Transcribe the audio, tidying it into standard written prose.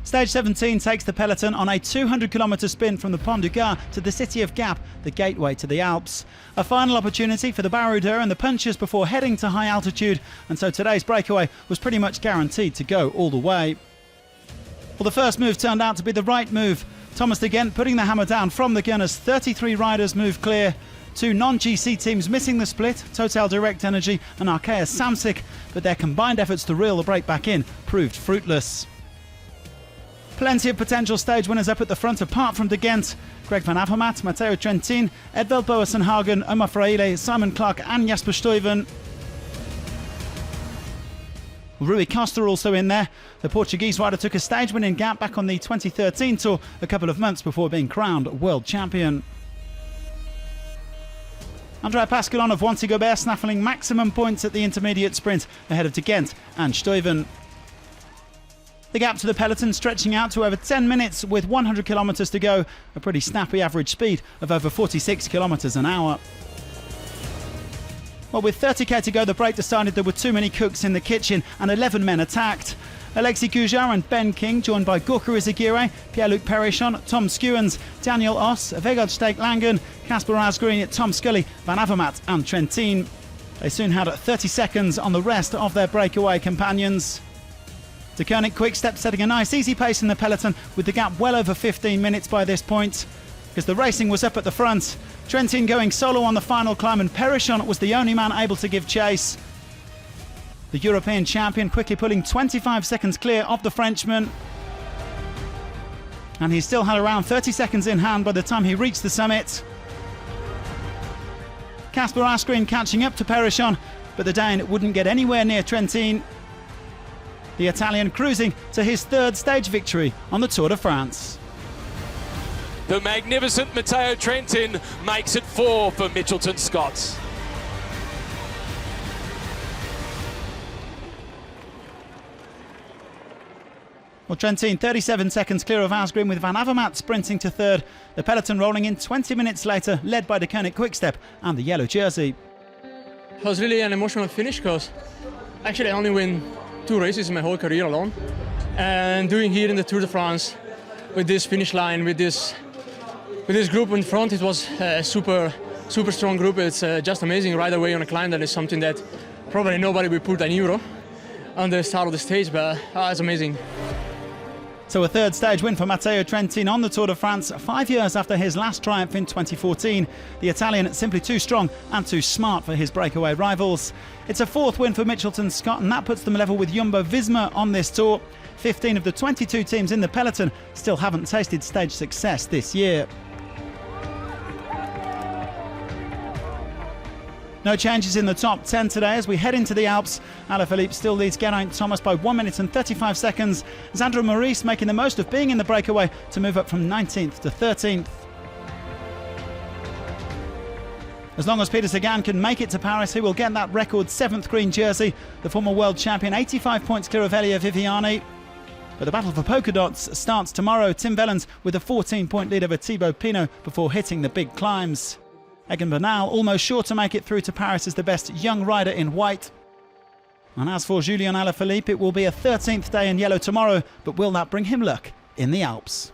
Stage 17 takes the peloton on a 200-kilometre spin from the Pont du Gard to the city of Gap, the gateway to the Alps. A final opportunity for the baroudeurs and the punchers before heading to high altitude, and so today's breakaway was pretty much guaranteed to go all the way. Well, the first move turned out to be the right move. Thomas de Gendt putting the hammer down from the gunners. 33 riders move clear. Two non-GC teams missing the split, Total Direct Energy and Arkea Samsic, but their combined efforts to reel the break back in proved fruitless. Plenty of potential stage winners up at the front apart from de Gendt. Greg van Avermaet, Matteo Trentin, Edvald Boasson Hagen, Omar Fraile, Simon Clark and Jasper Stuyven. Rui Costa also in there. The Portuguese rider took a stage-winning gap back on the 2013 Tour a couple of months before being crowned world champion. Andrea Pascalon of Wanty-Gobert snaffling maximum points at the intermediate sprint ahead of de Gendt and Stuyven. The gap to the peloton stretching out to over 10 minutes with 100 kilometres to go, a pretty snappy average speed of over 46 kilometres an hour. Well, with 30k to go, the break decided there were too many cooks in the kitchen and 11 men attacked. Alexis Goujar and Ben King, joined by Gorka Izagirre, Pierre-Luc Perichon, Tom Skewens, Daniel Oss, Vegard Steek-Langen, Casper Asgreen, Tom Scully, Van Avermaet and Trentin. They soon had 30 seconds on the rest of their breakaway companions. De Koning Quick-Step setting a nice easy pace in the peloton with the gap well over 15 minutes by this point, because the racing was up at the front. Trentin going solo on the final climb and Perichon was the only man able to give chase. The European champion quickly pulling 25 seconds clear of the Frenchman. And he still had around 30 seconds in hand by the time he reached the summit. Casper Asgreen catching up to Perichon, but the Dane wouldn't get anywhere near Trentin. The Italian cruising to his third stage victory on the Tour de France. The magnificent Matteo Trentin makes it 4 for Mitchelton-SCOTT. Well, Trentin 37 seconds clear of Asgreen with Van Avermaet sprinting to third. The peloton rolling in 20 minutes later, led by De Koning Quick-Step and the yellow jersey. It was really an emotional finish because actually I only win 2 races in my whole career alone. And doing here in the Tour de France with this finish line, with this group in front, it was a super strong group. It's just amazing right away on a climb. That is something that probably nobody will put an euro on the start of the stage, but it's amazing. So a third stage win for Matteo Trentin on the Tour de France 5 years after his last triumph in 2014. The Italian simply too strong and too smart for his breakaway rivals. It's a 4th win for Mitchelton-SCOTT, and that puts them level with Jumbo-Visma on this tour. 15 of the 22 teams in the peloton still haven't tasted stage success this year. No changes in the top 10 today as we head into the Alps. Alaphilippe still leads Geraint Thomas by 1 minute and 35 seconds. Xandro Maurice making the most of being in the breakaway to move up from 19th to 13th. As long as Peter Sagan can make it to Paris, he will get that record 7th green jersey. The former world champion 85 points clear of Elia Viviani. But the battle for polka dots starts tomorrow. Tim Velon's with a 14-point lead over Thibaut Pinot before hitting the big climbs. Egan Bernal almost sure to make it through to Paris as the best young rider in white. And as for Julian Alaphilippe, it will be a 13th day in yellow tomorrow, but will that bring him luck in the Alps?